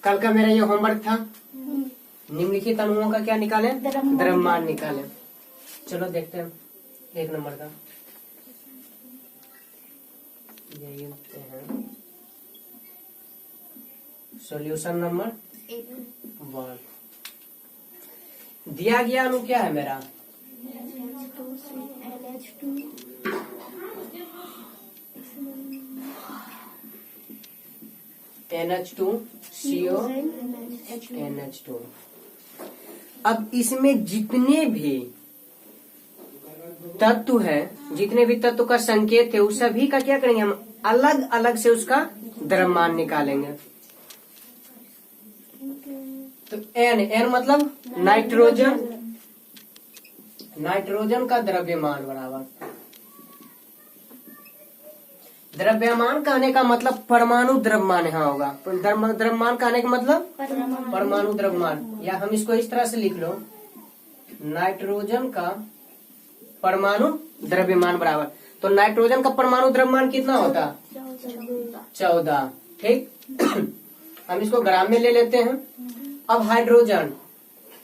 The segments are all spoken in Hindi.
कल का मेरा ये होमवर्क था। निम्नलिखित अणुओं का क्या निकाले? द्रव्यमान निकाले। चलो देखते हैं 1 नंबर का। यही है सॉल्यूशन नंबर 1। दिया गया अणु क्या है मेरा? NH2CO NH2। अब इसमें जितने भी तत्व है, जितने भी तत्व का संकेत है, उस सभी का क्या करेंगे हम? अलग अलग से उसका द्रव्यमान निकालेंगे। तो N मतलब नाइट्रोजन, नाइट्रोजन का द्रव्यमान बराबर, द्रव्यमान कहने का मतलब परमाणु द्रव्यमान यहाँ होगा। द्रव्यमान कहने का मतलब परमाणु द्रव्यमान, या हम इसको इस तरह से लिख लो, नाइट्रोजन का परमाणु द्रव्यमान बराबर। तो नाइट्रोजन का परमाणु द्रव्यमान कितना होता? 14। ठीक। हम इसको ग्राम में ले लेते हैं। अब हाइड्रोजन,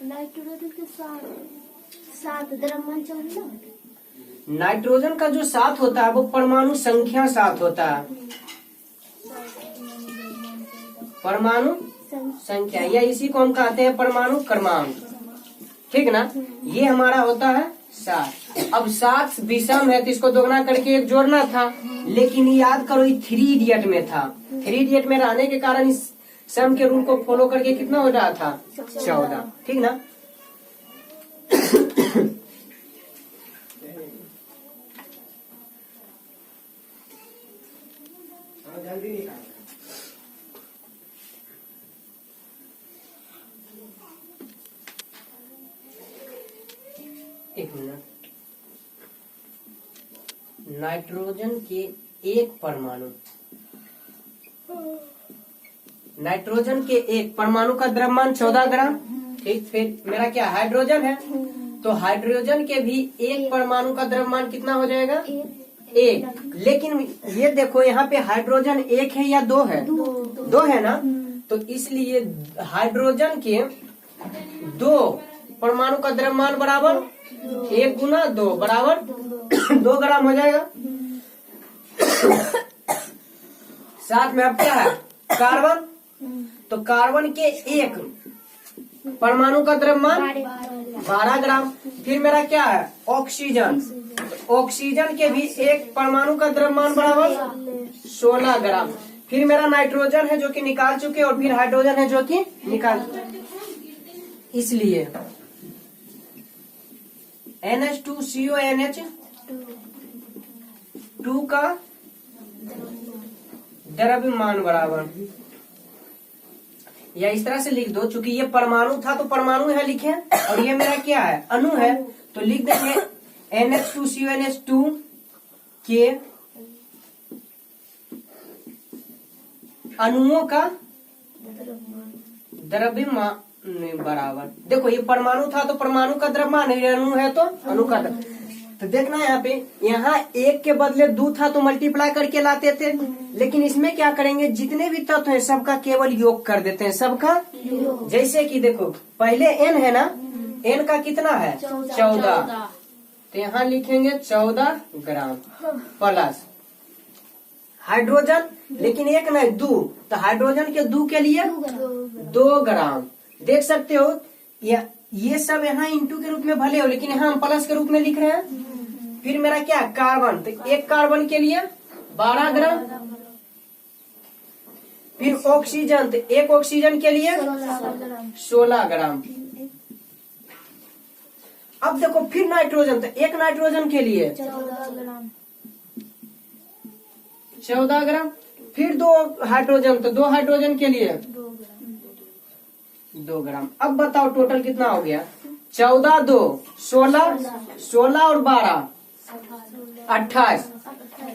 नाइट्रोजन के साथ द्रव्यमान 14। नाइट्रोजन का जो 7 होता है वो परमाणु संख्या 7 होता है, परमाणु संख्या, या इसी को हम कहते हैं परमाणु क्रमांक। ठीक ना? ये हमारा होता है 7। अब 7 विषम है तो इसको दोगुना करके 1 जोड़ना था, लेकिन याद करो ये 3 इडियट में था। 3 इडियट में रहने के कारण इस सम के रूल को फॉलो करके कितना हो रहा था? 14। ठीक ना? एक मिनट। नाइट्रोजन के एक परमाणु, नाइट्रोजन के एक परमाणु का द्रव्यमान 14 ग्राम। ठीक। फिर मेरा क्या हाइड्रोजन है, तो हाइड्रोजन के भी एक परमाणु का द्रव्यमान कितना हो जाएगा? 1। लेकिन ये देखो यहाँ पे हाइड्रोजन 1 है या 2 है? 2 है ना? तो इसलिए हाइड्रोजन के 2 परमाणु का द्रव्यमान बराबर 1 गुना 2 बराबर 2 ग्राम हो जाएगा। साथ में अब क्या है? कार्बन। तो कार्बन के 1 परमाणु का द्रव्यमान 12 ग्राम। फिर मेरा क्या है? ऑक्सीजन। ऑक्सीजन के भी 1 परमाणु का द्रव्यमान बराबर 16 ग्राम। फिर मेरा नाइट्रोजन है जो कि निकाल चुके, और फिर हाइड्रोजन है जो कि निकाल, इसलिए NH2CO NH2 का द्रव्यमान बराबर, या इस तरह से लिख दो, चूंकि ये परमाणु था तो परमाणु यहाँ लिखे, और ये मेरा क्या है? अणु है, तो लिख देंगे NH2CO NH2 के अणुओं का द्रव्यमान बराबर। देखो ये परमाणु था तो परमाणु का द्रव्यमान, अणु है तो अणु का। तो देखना यहाँ पे, यहाँ 1 के बदले 2 था तो मल्टीप्लाई करके लाते थे, लेकिन इसमें क्या करेंगे? जितने भी तत्व हैं सबका केवल योग कर देते हैं, सबका। जैसे कि देखो पहले N है ना, N का कितना है? 14। तो यहाँ लिखेंगे 14 ग्राम प्लस हाइड्रोजन, लेकिन 1 नहीं 2, तो हाइड्रोजन के 2 के लिए 2 ग्राम। देख सकते हो ये सब यहाँ इंटू के रूप में भले हो, लेकिन यहाँ हम प्लस के रूप में लिख रहे हैं। फिर मेरा क्या? कार्बन। तो 1 कार्बन के लिए 12 ग्राम। फिर ऑक्सीजन, तो 1 ऑक्सीजन के लिए 16 ग्राम। अब देखो फिर नाइट्रोजन, तो 1 नाइट्रोजन के लिए 14 ग्राम। फिर 2 हाइड्रोजन, तो 2 हाइड्रोजन के लिए 2 ग्राम। अब बताओ टोटल कितना हो गया? 14 2 16, 16 और 12 28,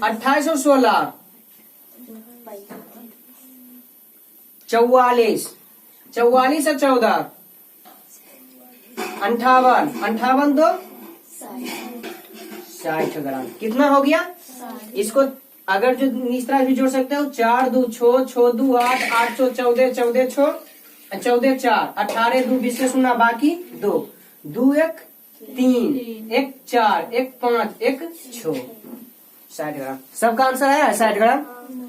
28 और 16 44, 44 और 14 58, 58 2 60 ग्राम। कितना हो गया? इसको अगर जो इस तरह भी जोड़ सकते हो, 4 2 6 6 2 8 8 14 14 6 14 4, 18 2 20 से सुना बाकी 2, 2 1 3, 1 4, 1 5, 1 6, 60 ग्राम। सबका आंसर आया 60 ग्राम।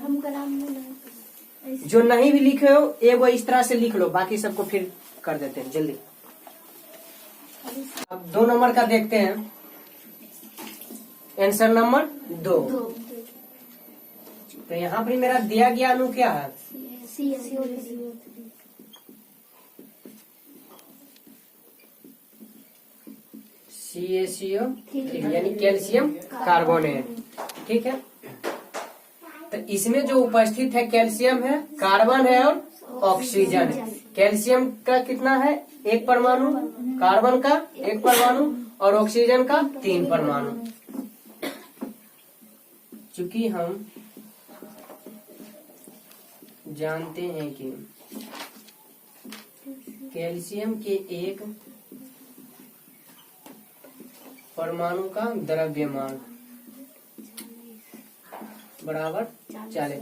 हम ग्राम में नहीं। जो नहीं भी लिखे हो एक वो इस तरह से लिख लो, बाकी सबको फिर कर देते हैं जल्दी। अब 2 नंबर का देखते हैं, आंसर नंबर 2। तो यहाँ पर मेरा दिया गया अणु क्या है? CaCO3 यानी कैल्शियम कार्बोनेट। ठीक है, तो इसमें जो उपस्थित है कैल्शियम है, कार्बन है और ऑक्सीजन है। कैल्शियम का कितना है? 1 परमाणु, कार्बन का 1 परमाणु और ऑक्सीजन का 3 परमाणु। चूंकि हम जानते हैं कि कैल्शियम के 1 परमाणु का द्रव्यमान बराबर 40।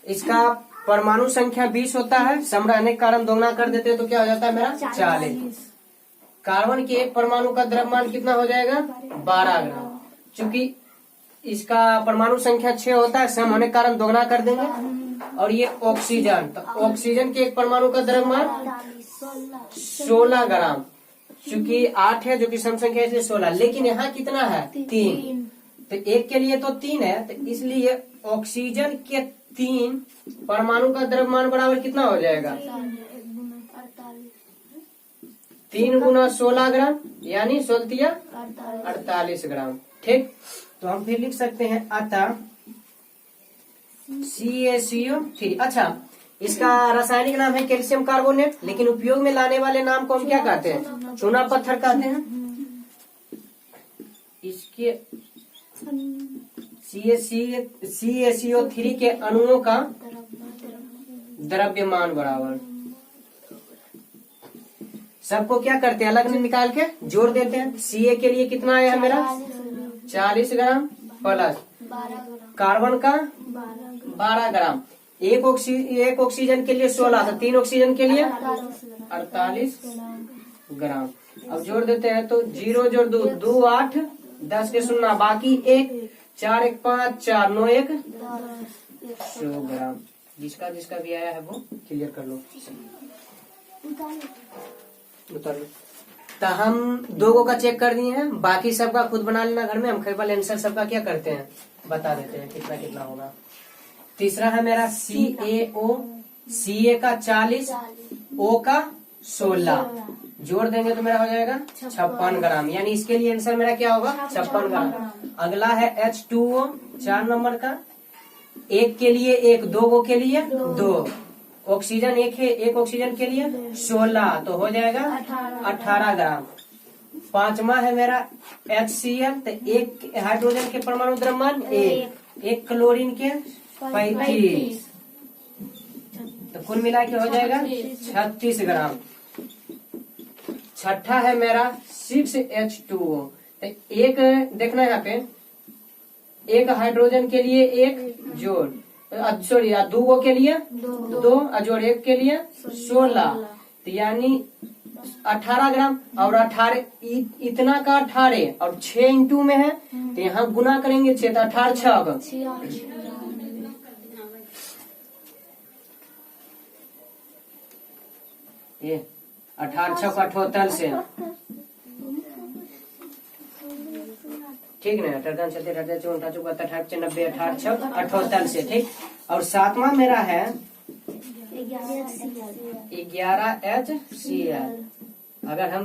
इसका परमाणु संख्या 20 होता है, सम रहने के कारण दोगुना कर देते हैं तो क्या हो जाता है मेरा 40। कार्बन के 1 परमाणु का द्रव्यमान कितना हो जाएगा? 12 ग्राम। चूंकि इसका परमाणु संख्या 6 होता है, सम होने के कारण दोगुना कर देंगे। और ये ऑक्सीजन, तो ऑक्सीजन के 1 परमाणु का द्रव्यमान 16 ग्राम। चूंकि 8 है जो कि सम संख्या है इसलिए 16, लेकिन यहाँ कितना है? 3। तो 1 के लिए तो 3 है, तो इसलिए ऑक्सीजन के 3 परमाणु का द्रव्यमान बराबर कितना हो जाएगा? 3 गुना 16 ग्राम यानी 48 ग्राम। ठीक, तो हम फिर लिख सकते हैं अतः CaCO3। अच्छा, इसका रासायनिक नाम है कैल्शियम कार्बोनेट, लेकिन उपयोग में लाने वाले नाम को हम क्या कहते हैं? चूना पत्थर कहते हैं। इसके CaCO3 के अणुओं का द्रव्यमान बराबर, सबको क्या करते हैं? अलग निकाल के जोड़ देते हैं। Ca के लिए कितना आया है मेरा? 40 ग्राम प्लस कार्बन का 12 ग्राम, एक ऑक्सीजन के लिए 16, तो 3 ऑक्सीजन के लिए 48 ग्राम। अब जोड़ देते हैं तो 0 जोड़ 2 2 8, 10 के सुनना बाकी 1, 4 1 5, 4 9 1 100 ग्राम। जिसका जिसका भी आया है वो क्लियर कर लो, उतार लो। तो हम 2 का चेक कर दिए हैं, बाकी सबका खुद बना लेना घर में। हम केवल आंसर सबका क्या करते हैं? बता देते हैं कितना कितना होगा। तीसरा है मेरा CaO, Ca का 40, O का 16, जोड़ देंगे तो मेरा हो जाएगा 56 ग्राम। यानी इसके लिए आंसर मेरा क्या होगा? 56 ग्राम। अगला है H2O 4 नंबर का, 1 के लिए 1, 2 के लिए 2, ऑक्सीजन 1 है, 1 ऑक्सीजन के लिए 16, तो हो जाएगा 18 ग्राम। 5वां है मेरा HCl, तो 1 हाइड्रोजन के परमाणु द्रव्यमान 1 क्लोरीन के 35, तो कुल मिला के हो जाएगा 36 ग्राम। छठा है मेरा 6H2O, तो 1 देखना यहाँ पे, 1 हाइड्रोजन के लिए 1 जोड़, सॉरी 2 के लिए 2 जोड़ 1 के लिए 16, तो यानी 18 ग्राम। और 18 इतना का 18 और 6 इंटू में है, तो यहाँ गुना करेंगे 6, तो 18 6 ये 18 6 का 78 से, ठीक ना? 18 चलते 18 54 54 18 90 18 6 78 से, ठीक। और 7वां मेरा है 11HCl। अगर हम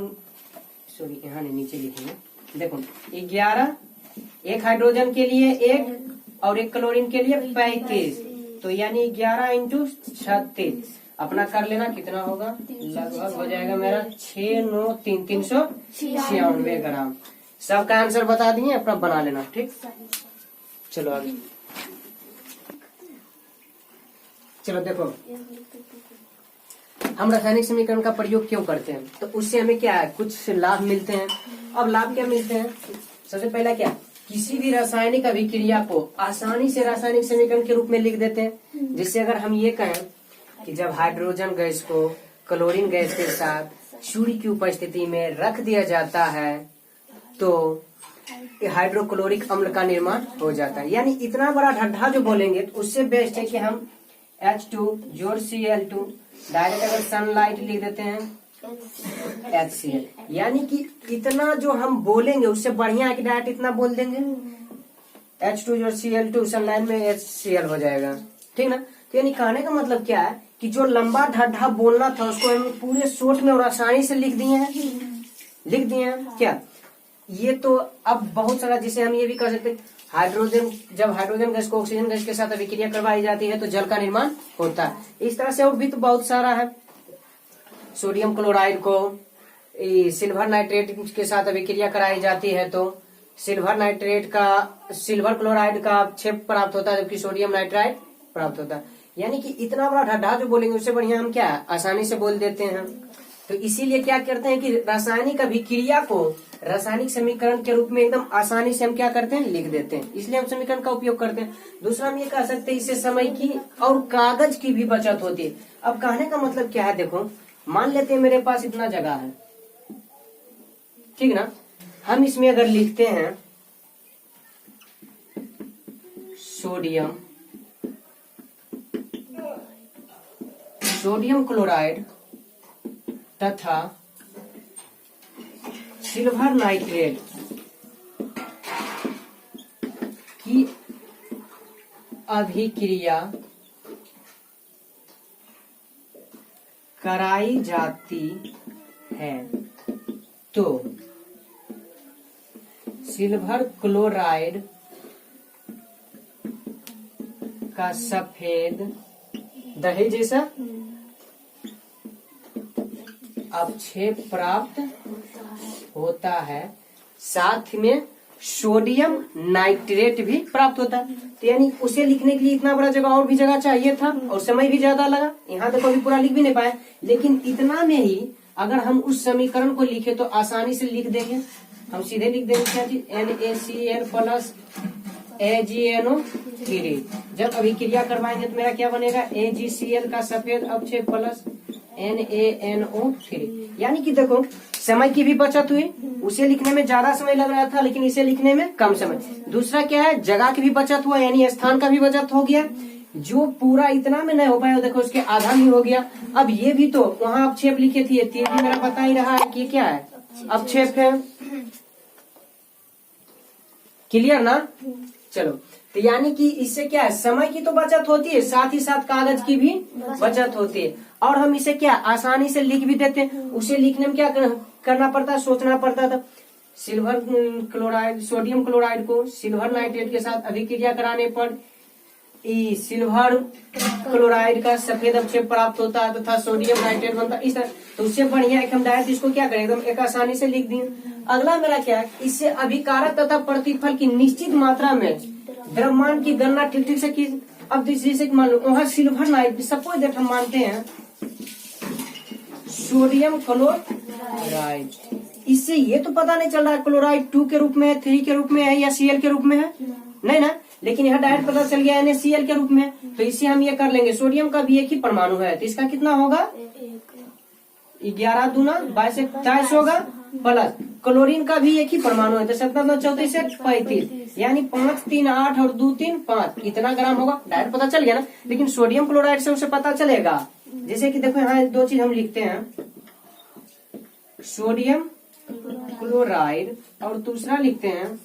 सॉरी यहाँ नहीं नीचे लिखेंगे, देखो 11, 1 हाइड्रोजन के लिए 1 और 1 क्लोरीन के लिए 35, तो यानी 11 इंटू 36 अपना कर लेना कितना होगा, लगभग हो जाएगा मेरा 6 9 3 396 ग्राम। सबका आंसर बता दिए, अपना बना लेना, ठीक। चलो आगे, चलो देखो हम रासायनिक समीकरण का प्रयोग क्यों करते हैं, तो उससे हमें क्या है, कुछ लाभ मिलते हैं। अब लाभ क्या मिलते हैं, सबसे पहला क्या, किसी भी रासायनिक अभिक्रिया को आसानी से रासायनिक समीकरण के रूप में लिख देते हैं। जिससे अगर हम ये कहें कि जब हाइड्रोजन गैस को क्लोरीन गैस के साथ सूर्य की उपस्थिति में रख दिया जाता है तो हाइड्रोक्लोरिक अम्ल का निर्माण हो जाता है। यानी इतना बड़ा ढड्ढा जो बोलेंगे तो उससे बेस्ट है कि हम H2 जोड़ Cl2 डायरेक्ट अगर सनलाइट लिख देते हैं HCl, यानी कि इतना जो हम बोलेंगे उससे बढ़िया है कि डायरेक्ट इतना बोल देंगे H2 जोड़ Cl2 सनलाइट में HCl हो जाएगा, ठीक ना। तो यानी कहने का मतलब क्या है कि जो लंबा ढड्ढा बोलना था उसको हम पूरे शॉर्ट में और आसानी से लिख दिए हैं क्या। ये तो अब बहुत सारा, जिसे हम ये भी कर सकते हैं हाइड्रोजन, जब हाइड्रोजन गैस को ऑक्सीजन गैस के साथ अभिक्रिया करवाई जाती है तो जल का निर्माण होता है। इस तरह से और भी तो बहुत सारा है। सोडियम क्लोराइड को सिल्वर नाइट्रेट के साथ अभिक्रिया कराई जाती है तो सिल्वर क्लोराइड का अवक्षेप प्राप्त होता है, जबकि सोडियम नाइट्राइड प्राप्त होता है। यानी कि इतना बड़ा ढड्ढा जो बोलेंगे उससे बढ़िया हम क्या आसानी से बोल देते हैं। तो इसीलिए क्या करते हैं कि रासायनिक अभिक्रिया को रासायनिक समीकरण के रूप में एकदम आसानी से हम क्या करते हैं लिख देते हैं, इसलिए हम समीकरण का उपयोग करते हैं। दूसरा हम ये कह सकते हैं इससे समय की और कागज की भी बचत होती है। अब कहने का मतलब क्या है, देखो मान लेते हैं मेरे पास इतना जगह है, ठीक ना। हम इसमें अगर लिखते हैं सोडियम क्लोराइड तथा सिल्वर नाइट्रेट की अभिक्रिया कराई जाती है तो सिल्वर क्लोराइड का सफेद दही जैसा अवक्षेप प्राप्त होता है, साथ में सोडियम नाइट्रेट भी प्राप्त होता है। तो यानी उसे लिखने के लिए इतना बड़ा जगह और भी जगह चाहिए था और समय भी ज्यादा लगा। यहाँ तक अभी पूरा लिख भी नहीं पाए, लेकिन इतना में ही अगर हम उस समीकरण को लिखे तो आसानी से लिख देंगे। हम सीधे लिख देंगे क्या चीज NaCl प्लस AgNO3। जब अभिक्रिया करवाएंगे तो मेरा क्या बनेगा AgCl का सफेद अवक्षेप प्लस NaNO3। यानी कि देखो समय की भी बचत हुई, उसे लिखने में ज्यादा समय लग रहा था लेकिन इसे लिखने में कम समय। दूसरा क्या है, जगह की भी बचत हुआ, यानी स्थान का भी बचत हो गया। जो पूरा इतना में नहीं हो पाया देखो उसके आधा भी हो गया। अब ये भी तो वहाँ अवक्षेप लिखे थे, ये भी मेरा पता ही रहा है कि क्या है अवक्षेप है। क्लियर ना। चलो तो यानी कि इससे क्या है समय की तो बचत होती है, साथ ही साथ कागज की भी बचत होती है। और हम इसे क्या आसानी से लिख भी देते हैं। उसे लिखने में क्या करना पड़ता है, सोचना पड़ता था। सिल्वर क्लोराइड सोडियम क्लोराइड को सिल्वर नाइट्रेट के साथ अभिक्रिया कराने पर सिल्वर क्लोराइड का सफेद अवक्षेप प्राप्त होता है तथा सोडियम नाइट्रेट बनता है। इस तरह तो उससे बढ़िया एक हम डायरेक्ट इसको क्या करें एकदम एक आसानी से लिख दिए। अगला मेरा क्या है, इससे अभिकारक तथा प्रतिफल की निश्चित मात्रा में द्रव्यमान की गणना ठीक ठीक से की। अब जैसे मान लो वहाँ सिल्वर नाइट्रेट सपोज दैट हम मानते हैं सोडियम क्लोराइड, इससे ये तो पता नहीं चल रहा है क्लोराइड 2 के रूप में है, 3 के रूप में है या Cl के रूप में है, नहीं ना। लेकिन यहाँ डायरेक्ट पता चल गया NaCl के रूप में। तो इससे हम ये कर लेंगे सोडियम का भी एक ही परमाणु है तो इसका कितना होगा 11 दूना 22 से 27 होगा, प्लस क्लोरीन का भी एक ही परमाणु है तो 17 34 से 35, यानी 5 3 8 और 2 3 5 इतना ग्राम होगा। डायरेक्ट पता चल गया ना। लेकिन सोडियम क्लोराइड से उसे पता चलेगा, जैसे कि देखो यहाँ दो चीज हम लिखते हैं सोडियम क्लोराइड और दूसरा लिखते हैं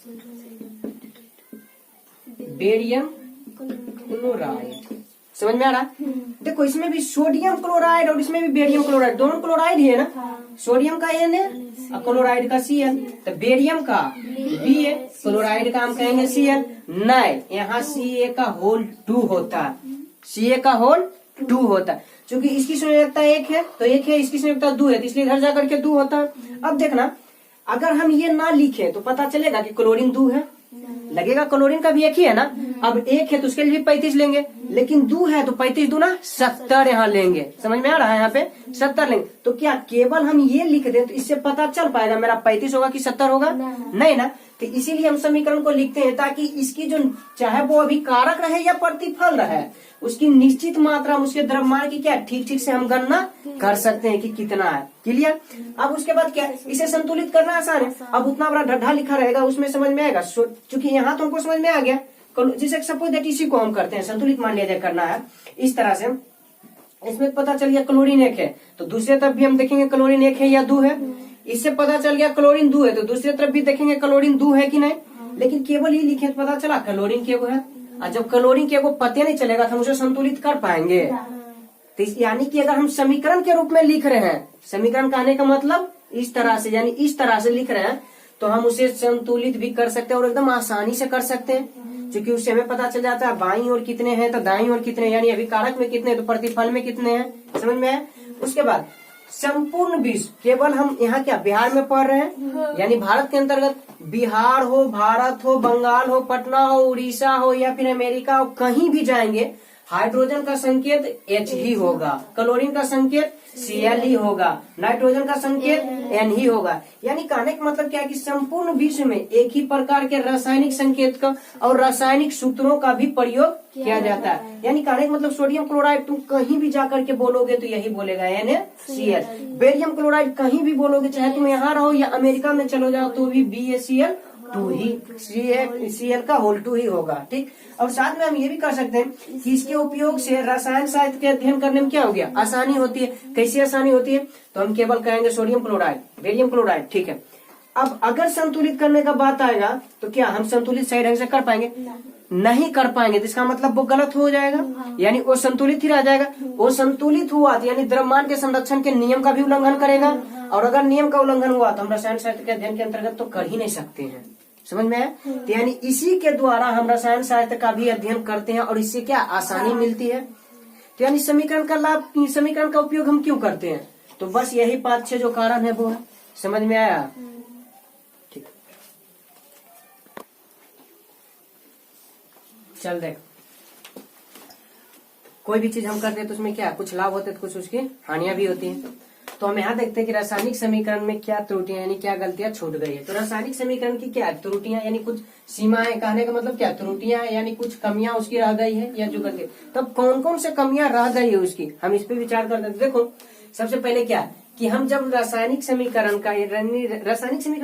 बेरियम क्लोराइड। समझ में आ रहा। देखो इसमें भी सोडियम क्लोराइड और इसमें भी बेरियम क्लोराइड, दोनों क्लोराइड ही है ना। सोडियम का Na और क्लोराइड का Cl, तो बेरियम का Ba, क्लोराइड का हम कहेंगे Cl। नहीं, यहाँ Ca का होल 2 होता है, Ca का होल 2 होता है। क्योंकि इसकी संयोजकता 1 है तो 1 है, इसकी संयोजकता 2 है तो इसलिए इधर जाकर के 2 होता है। अब देखना अगर हम ये ना लिखे तो पता चलेगा कि क्लोरीन 2 है, लगेगा, क्लोरीन का भी एक ही है ना। अब एक है तो उसके लिए भी 35 लेंगे, लेकिन 2 है तो 35 दूना 70 यहाँ लेंगे। समझ में आ रहा है, यहाँ पे 70 लेंगे। तो क्या केवल हम ये लिख दें तो इससे पता चल पाएगा मेरा 35 होगा कि 70 होगा? नहीं ना। तो इसीलिए हम समीकरण को लिखते हैं ताकि इसकी जो चाहे वो अभी कारक रहे या प्रतिफल रहे, उसकी निश्चित मात्रा हम उसके द्रव्यमान की क्या ठीक ठीक से हम गणना कर सकते हैं कि कितना है। क्लियर? अब उसके बाद क्या, इसे संतुलित करना आसान है। अब उतना बड़ा ढड्ढा लिखा रहेगा उसमें समझ में आएगा। चूंकि यहाँ तो हमको समझ में आ गया, जैसे सपोज दैट इसी को हम करते हैं संतुलित मान लिया जाए करना है इस तरह से। इसमें पता चल गया क्लोरीन 1 है तो दूसरे तरफ भी हम देखेंगे क्लोरीन 1 है या 2 है। इससे पता चल गया क्लोरीन 2 है तो दूसरी तरफ भी देखेंगे क्लोरीन 2 है कि नहीं। लेकिन केवल ये लिखे तो पता चला क्लोरीन के वो है, और जब क्लोरीन के वो पते नहीं चलेगा तो हम उसे संतुलित कर पाएंगे। तो यानी कि अगर हम समीकरण के रूप में लिख रहे हैं, समीकरण कहने का मतलब इस तरह से, यानी इस तरह से लिख रहे हैं, तो हम उसे संतुलित भी कर सकते हैं और एकदम आसानी से कर सकते हैं, क्योंकि उससे हमें पता चल जाता है बाईं ओर कितने हैं तो दाईं ओर कितने, यानी अभी कारक में कितने तो प्रतिफल में कितने हैं। समझ में आया? उसके बाद संपूर्ण विश्व, केवल हम यहाँ क्या बिहार में पढ़ रहे हैं, यानी भारत के अंतर्गत बिहार हो, भारत हो, बंगाल हो, पटना हो, उड़ीसा हो या फिर अमेरिका हो, कहीं भी जाएंगे हाइड्रोजन का संकेत H ही होगा, क्लोरीन का संकेत Cl ही होगा, नाइट्रोजन का संकेत N ही होगा। यानी कहने का मतलब क्या है कि संपूर्ण विश्व में एक ही प्रकार के रासायनिक संकेत का और रासायनिक सूत्रों का भी प्रयोग किया जाता है। यानी कहने का मतलब सोडियम क्लोराइड तुम कहीं भी जाकर के बोलोगे तो यही बोलेगा NaCl। बेरियम क्लोराइड कहीं भी बोलोगे, चाहे तुम यहाँ रहो या अमेरिका में चलो जाओ तो भी BaCl2 ही, Cl का होल 2 ही होगा। ठीक। और साथ में हम ये भी कर सकते हैं कि इसके उपयोग से रसायन साहित्य के अध्ययन करने में क्या हो गया, आसानी होती है। कैसी आसानी होती है? तो हम केवल कहेंगे सोडियम क्लोराइड, बेरियम क्लोराइड। ठीक है। अब अगर संतुलित करने का बात आएगा तो क्या हम संतुलित सही ढंग से कर पाएंगे? नहीं कर पाएंगे। इसका मतलब वो गलत हो जाएगा, यानी वो संतुलित ही रह जाएगा। वो संतुलित हुआ तो यानी द्रव्यमान के संरक्षण के नियम का भी उल्लंघन करेगा, और अगर नियम का उल्लंघन हुआ तो हम रसायन साहित्य के अध्ययन के अंतर्गत तो कर ही नहीं सकते हैं। समझ में आया? तो यानी इसी के द्वारा हम रसायन साहित्य का भी अध्ययन करते हैं और इससे क्या आसानी मिलती है। तो यानी समीकरण का लाभ, समीकरण का उपयोग हम क्यों करते हैं? तो बस यही 5-6 जो कारण है वो है। समझ में आया? ठीक। चल देख, कोई भी चीज हम करते हैं तो उसमें क्या कुछ लाभ होते हैं तो कुछ उसकी हानियां भी होती हैं। तो हम यहाँ देखते हैं कि रासायनिक समीकरण में क्या त्रुटियां यानी क्या गलतियां छूट गई है। तो रासायनिक समीकरण की क्या त्रुटियां यानी कुछ सीमाएं, कहने का मतलब क्या त्रुटियां यानी कुछ कमियां उसकी रह गई है या जो गलती। तब कौन कौन से कमियां रह गई है उसकी, हम इस पे विचार करते हैं। देखो सबसे पहले क्या कि हम जब रासायनिक समीकरण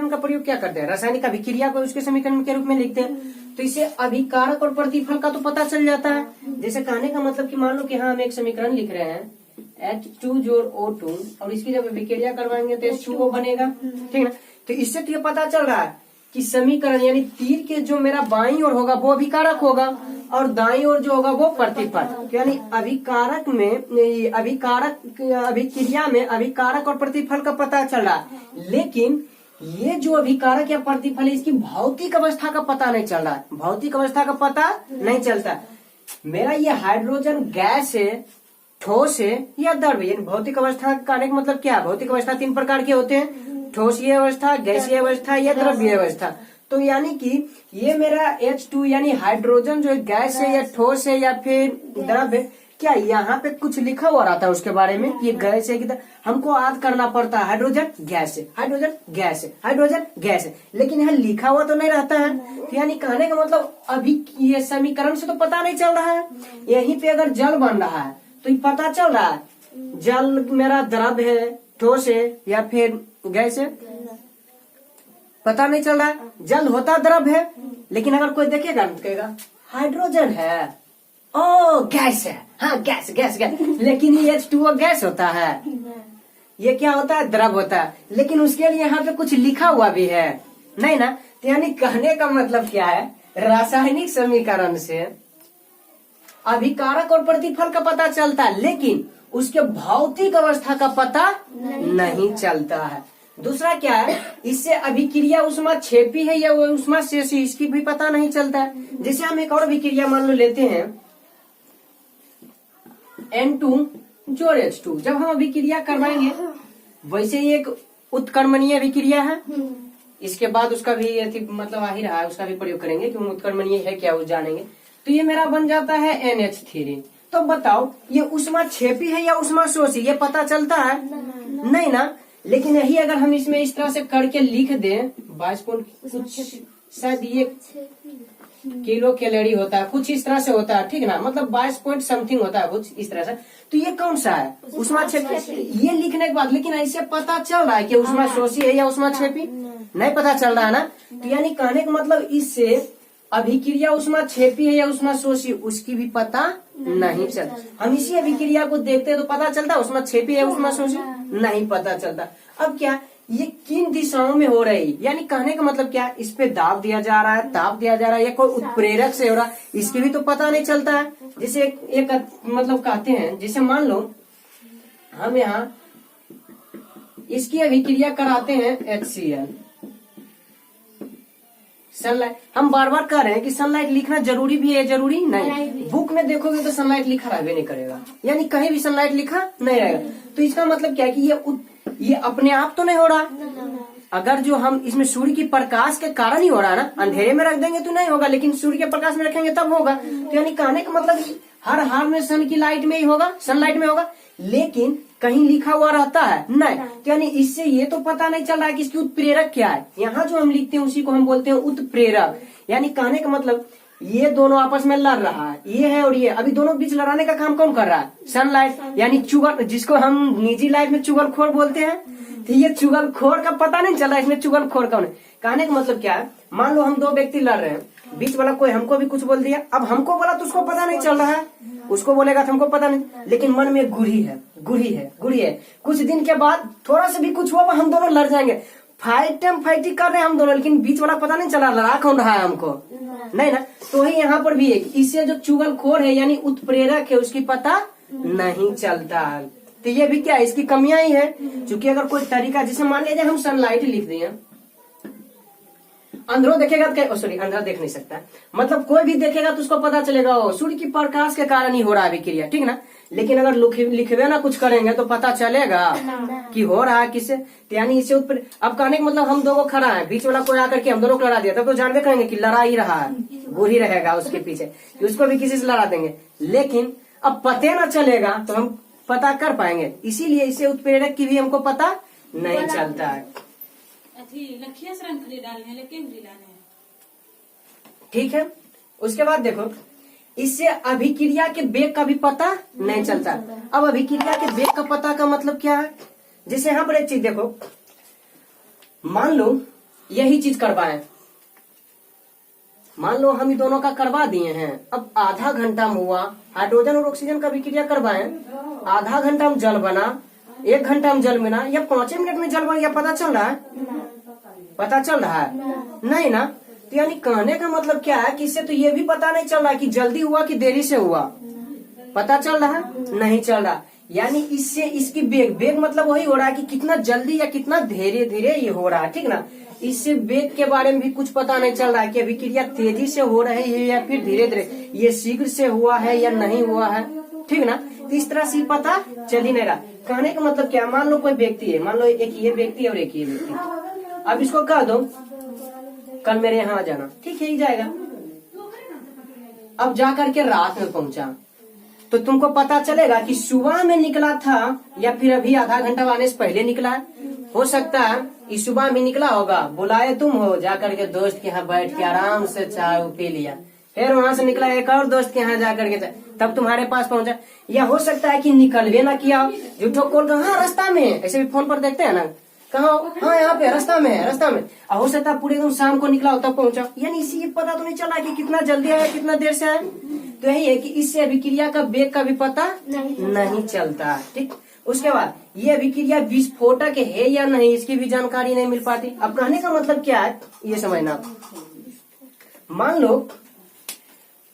का प्रयोग क्या करते हैं, रासायनिक अभिक्रिया को उसके समीकरण के रूप में लिखते हैं, तो इसे अभिकारक और प्रतिफल का तो पता चल जाता है। जैसे कहने का मतलब कि मान लो कि हाँ हम एक समीकरण लिख रहे हैं H2 जोड़ O2 और इसकी जब अभिक्रिया करवाएंगे तो H2O बनेगा। ठीक है। तो इससे तो ये पता चल रहा है कि समीकरण यानी तीर के जो मेरा बाईं ओर होगा वो अभिकारक होगा और दाईं ओर जो होगा वो प्रतिफल। यानी अभिकारक में अभिक्रिया में अभिकारक और प्रतिफल का पता चल रहा है, लेकिन ये जो अभिकारक या प्रतिफल है इसकी भौतिक अवस्था का पता नहीं चल रहा है। भौतिक अवस्था का पता नहीं चलता। मेरा ये हाइड्रोजन गैस है, ठोस है या द्रव। यानी भौतिक अवस्था का मतलब क्या है? भौतिक अवस्था 3 प्रकार के होते हैं, ठोसीय अवस्था, गैसीय अवस्था या द्रव्य अवस्था। तो यानी कि ये मेरा H2 यानी हाइड्रोजन जो है गैस है या ठोस है या फिर द्रव है, क्या यहाँ पे कुछ लिखा हुआ रहता है उसके बारे में कि ये गैस है कि हमको याद करना पड़ता है हाइड्रोजन गैस है, हाइड्रोजन गैस है, हाइड्रोजन गैस है, लेकिन यहाँ लिखा हुआ तो नहीं रहता है। तो यानी कहने का मतलब अभी ये समीकरण से तो पता नहीं चल रहा है। यहीं पे अगर जल बन रहा है तो ये पता चल रहा है जल मेरा द्रव है, ठोस है या फिर गैस है, पता नहीं चल रहा है। जल होता द्रव है, लेकिन अगर कोई देखेगा तो कहेगा हाइड्रोजन है, ओ गैस है, हाँ गैस गैस गैस, लेकिन ये H2O गैस होता है, ये क्या होता है? द्रव होता है। लेकिन उसके लिए यहाँ पे कुछ लिखा हुआ भी है नहीं ना। तो यानी कहने का मतलब क्या है, रासायनिक समीकरण से अभिकारक और प्रतिफल का पता चलता है, लेकिन उसके भौतिक अवस्था का पता नहीं चलता है। दूसरा क्या है, इससे अभिक्रिया उष्मा छेपी है या वो उष्मा शेषी, इसकी भी पता नहीं चलता है। जैसे हम एक और अभिक्रिया मान लो लेते हैं N2 जोड़ H2, जब हम अभिक्रिया करवाएंगे वैसे ही एक उत्क्रमणीय अभिक्रिया है, इसके बाद उसका भी मतलब आ ही रहा है, उसका भी प्रयोग करेंगे कि उत्कर्मणीय है क्या वो जानेंगे। तो ये मेरा बन जाता है NH3। तो बताओ ये ऊष्माक्षेपी है या ऊष्माशोषी, ये पता चलता है नहीं ना। लेकिन यही अगर हम इसमें इस तरह से करके लिख दें 22 शायद ये किलो कैलोरी होता है, कुछ इस तरह से होता है, ठीक ना, मतलब 22 पॉइंट समथिंग होता है कुछ इस तरह से। तो ये कौन सा है, ऊष्माक्षेपी। ये लिखने के बाद लेकिन ऐसे पता चल रहा है कि ऊष्माशोषी है या ऊष्माक्षेपी, नहीं पता चल रहा है ना। तो यानी कहने का मतलब इससे अभिक्रिया ऊष्माक्षेपी है या ऊष्माशोषी उसकी भी पता नहीं चलता। हम इसी अभिक्रिया को देखते हैं तो पता चलता है ऊष्माक्षेपी है ऊष्माशोषी, नहीं पता चलता। अब क्या ये किन दिशाओं में हो रही, यानी कहने का मतलब क्या, इस पे दाब दिया जा रहा है, ताप दिया जा रहा है, या कोई उत्प्रेरक से हो रहा है, इसकी भी तो पता नहीं चलता है। जैसे एक मतलब कहते हैं, जैसे मान लो हम यहाँ इसकी अभिक्रिया कराते हैं HCl सनलाइट। हम बार बार कह रहे हैं कि सनलाइट लिखना जरूरी भी है, जरूरी नहीं। बुक में देखोगे तो सनलाइट लिखा रहबे नहीं करेगा, यानी कहीं भी सनलाइट लिखा नहीं रहेगा। तो इसका मतलब क्या है कि ये अपने आप तो नहीं हो रहा। अगर जो हम इसमें सूर्य की प्रकाश के कारण ही हो रहा है ना, अंधेरे में रख देंगे तो नहीं होगा, लेकिन सूर्य के प्रकाश में रखेंगे तब होगा। तो यानी कहने का मतलब हर हाल में सन की लाइट में ही होगा, सनलाइट में होगा, लेकिन कहीं लिखा हुआ रहता है नहीं। तो यानी इससे ये तो पता नहीं चल रहा है कि इसकी उत्प्रेरक क्या है। यहाँ जो हम लिखते हैं उसी को हम बोलते हैं उत्प्रेरक। यानी कहने का मतलब ये दोनों आपस में लड़ रहा है, ये है और ये, अभी दोनों बीच लड़ाने का काम कौन कर रहा है, सनलाइट। यानी चुगल, जिसको हम निजी लाइफ में चुगलखोर बोलते हैं। तो ये चुगलखोर का पता नहीं चला इसमें चुगलखोर कौन है। कहने का मतलब क्या है, मान लो हम दो व्यक्ति लड़ रहे हैं, बीच वाला कोई हमको भी कुछ बोल दिया, अब हमको बोला तो उसको पता नहीं चल रहा है, उसको बोलेगा तो हमको पता नहीं, लेकिन मन में गुरी है। कुछ दिन के बाद थोड़ा सा भी कुछ हुआ हम दोनों लड़ जाएंगे, फाइटिंग कर रहे हैं हम दोनों, लेकिन बीच वाला पता नहीं चला लड़ा कौन रहा है हमको, नहीं ना। तो वही यहाँ पर भी है, इससे जो चुगलखोर है यानी उत्प्रेरक है उसकी पता नहीं चलता है। तो ये भी क्या है, इसकी कमियां ही है। क्योंकि अगर कोई तरीका, जैसे मान लीजिए हम सनलाइट लिख दिए, अंधेरा देखेगा तो सॉरी अंधेरा देख नहीं सकता, मतलब कोई भी देखेगा तो उसको पता चलेगा सूर्य की प्रकाश के कारण ही हो रहा है अभिक्रिया, ठीक ना। लेकिन अगर लिखवे ना कुछ करेंगे तो पता चलेगा कि हो रहा है किससे। यानी इसे अब कहने का मतलब हम दोनों खड़ा है, बीच वाला कोई आकर के हम दोनों को लड़ा दिया तब तो जानबे करेंगे कि लड़ा ही रहा है, गुरी रहेगा उसके पीछे, कि उसको भी किसी से लड़ा देंगे। लेकिन अब पते ना चलेगा तो हम पता कर पाएंगे, इसीलिए इसे उत्प्रेरक की भी हमको पता नहीं चलता है। ठीक है, उसके बाद देखो इससे अभिक्रिया के वेग का भी पता नहीं चलता। अब अभिक्रिया के वेग का पता का मतलब क्या है, जैसे यहाँ पर एक चीज देखो, मान लो यही चीज करवाएं, मान लो हम ही दोनों का करवा दिए हैं, अब आधा घंटा में हुआ, हाइड्रोजन और ऑक्सीजन का अभिक्रिया करवाएं, आधा घंटा में जल बना, 1 घंटा में जल बना, या 5 मिनट में जल बन गया, पता चल रहा है, पता चल रहा है नहीं ना। तो यानी कहने का मतलब क्या है कि इससे तो ये भी पता नहीं चल रहा कि जल्दी हुआ कि देरी से हुआ, पता चल रहा है नहीं चल रहा। यानी इससे इसकी वेग मतलब वही हो रहा है कि कितना जल्दी या कितना धीरे धीरे ये हो रहा है, ठीक ना। इससे वेग के बारे में भी कुछ पता नहीं चल रहा है कि अभिक्रिया तेजी से हो रही है या फिर धीरे धीरे, ये शीघ्र से हुआ है या नहीं हुआ है, ठीक ना। तो इस तरह से पता चल ही नहीं रहा। कहने का मतलब क्या, मान लो कोई व्यक्ति है, मान लो एक ये व्यक्ति और एक ये व्यक्ति, अब इसको कह दो कल मेरे यहाँ आ जाना, ठीक है, ही जाएगा। अब जा करके रात में पहुंचा तो तुमको पता चलेगा कि सुबह में निकला था या फिर अभी आधा घंटा आने से पहले निकला है। हो सकता है इस सुबह में निकला होगा, बुलाए तुम हो, जा करके दोस्त के यहाँ बैठ के आराम से चाय पी लिया, फिर वहां से निकला एक और दोस्त के यहाँ जा करके तब तुम्हारे पास पहुंचा। या हो सकता है कि निकलवे ना किया, झूठो कॉल कर, हाँ रास्ता में, ऐसे भी फोन पर देखते हैं ना, कहा हाँ यहाँ पे रास्ता में है, रास्ता में। हो सकता है पूरे दिन शाम को निकला हो तब पहुंचा, यानी इसी पता तो नहीं चला कि कितना जल्दी आया कितना देर से आया। तो यही है कि इससे अभिक्रिया का वेग का भी पता नहीं चलता, ठीक। उसके बाद ये अभिक्रिया विस्फोटक है या नहीं इसकी भी जानकारी नहीं मिल पाती। अब कहने का मतलब क्या है ये समझना, मान लो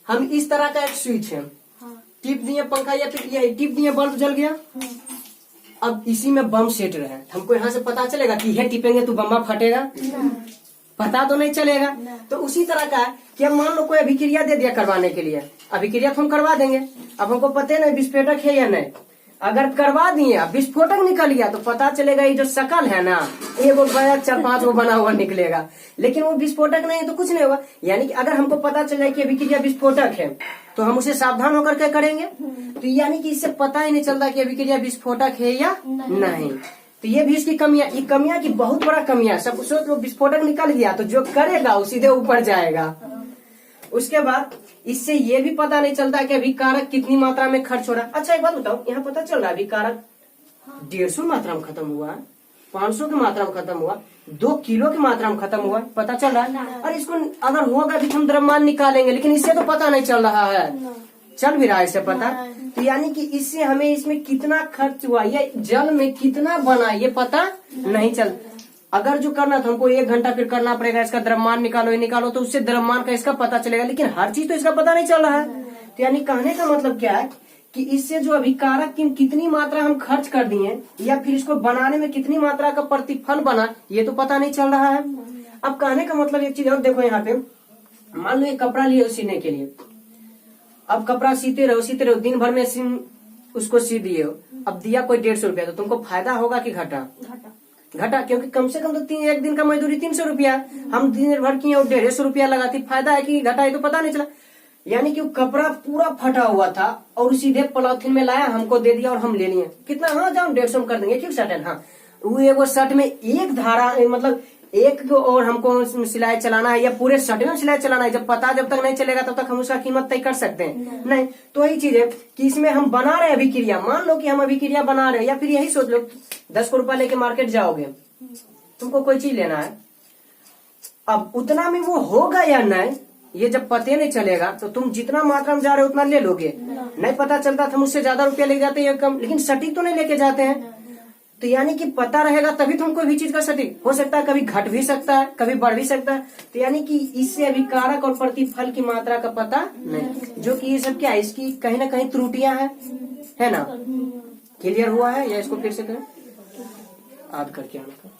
हम इस तरह का एक स्विच है, टिप दिए पंखा या फिर ये टिप दिए बल्ब जल गया, अब इसी में बम सेट रहे हैं, हमको यहाँ से पता चलेगा कि यह टिपेंगे तो बम फटेगा, पता तो नहीं चलेगा। तो उसी तरह का है कि अब मान लो कोई अभिक्रिया दे दिया करवाने के लिए, अभिक्रिया तो हम करवा देंगे, अब हमको पता नहीं विस्फोटक है या नहीं, अगर करवा दिए अब विस्फोटक निकल गया तो पता चलेगा ये जो शकल है ना, एक बड़ा 4-5 वो बना हुआ निकलेगा, लेकिन वो विस्फोटक नहीं है तो कुछ नहीं होगा। यानी कि अगर हमको पता चल जाए कि अभिक्रिया विस्फोटक है तो हम उसे सावधान होकर के करेंगे। तो यानी कि इससे पता ही नहीं चलता कि अभिक्रिया विस्फोटक है या नहीं। तो ये भी इसकी कमियां, ये कमियां की बहुत बड़ा कमियां। सब सोच लो विस्फोटक निकल गया तो जो करेगा वो सीधे ऊपर जाएगा। उसके बाद इससे ये भी पता नहीं चलता कि अभिकारक कितनी मात्रा में खर्च हो रहा है। अच्छा एक बात बताओ, यहाँ पता चल रहा है अभिकारक 150 मात्रा में खत्म हुआ, 500 की मात्रा में खत्म हुआ, 2 किलो की मात्रा में खत्म हुआ, पता चल रहा है। और इसको अगर होगा भी हम द्रव्यमान निकालेंगे, लेकिन इससे तो पता नहीं चल रहा है। चल भी रहा है इससे पता। तो यानी कि इससे हमें इसमें कितना खर्च हुआ या जल में कितना बना ये पता नहीं चल। अगर जो करना था हमको 1 घंटा फिर करना पड़ेगा, इसका द्रव्यमान निकालो, ये निकालो, तो उससे द्रव्यमान का इसका पता चलेगा, लेकिन हर चीज तो इसका पता नहीं चल रहा है। तो यानी कहने का मतलब क्या है कि इससे जो अभिकारक की कितनी मात्रा हम खर्च कर दिए या फिर इसको बनाने में कितनी मात्रा का प्रतिफल बना ये तो पता नहीं चल रहा है। अब कहने का मतलब एक चीज और देखो, यहाँ पे मान लो ये कपड़ा लिए सीने के लिए, अब कपड़ा सीते रहो दिन भर में उसको सी दिए हो, अब दिया कोई 150 रुपया, तो तुमको फायदा होगा कि घटा? घटा, क्योंकि कम से कम तो एक दिन का मजदूरी 300 रुपया, हम दिन भर किए और 150 रुपया लगाती, फायदा है कि घटा ये तो पता नहीं चला। यानी कि वो कपड़ा पूरा फटा हुआ था और सीधे पॉलिथीन में लाया, हमको दे दिया और हम ले लिए। कितना? हाँ जाओ 150 में कर देंगे, क्यों शर्ट है। हाँ वो एगो शर्ट में एक धारा मतलब एक और हमको सिलाई चलाना है या पूरे शर्ट में सिलाई चलाना है, जब तक नहीं चलेगा तब तक हम उसका कीमत तय कर सकते हैं नहीं। तो यही चीज है कि इसमें हम बना रहे हैं अभिक्रिया, मान लो कि हम अभिक्रिया बना रहे हैं, या फिर यही सोच लो 10 रुपया लेके मार्केट जाओगे, तुमको कोई चीज लेना है, अब उतना में वो होगा या नहीं ये जब पते नहीं चलेगा तो तुम जितना मात्रा में जा रहे हो उतना ले लोगे। नहीं पता चलता था मुझसे ज्यादा रुपया ले जाते हैं कम, लेकिन सटीक तो नहीं लेके जाते हैं। तो यानी कि पता रहेगा तभी तुम कोई भी चीज का सटीक हो सकता है, कभी घट भी सकता है, कभी बढ़ भी सकता है। तो यानी कि इससे अभिकारक और प्रतिफल की मात्रा का पता नहीं, जो कि ये सब क्या है, इसकी कहीं ना कहीं त्रुटियां है ना। क्लियर हुआ है या इसको फिर से करें? याद करके आना।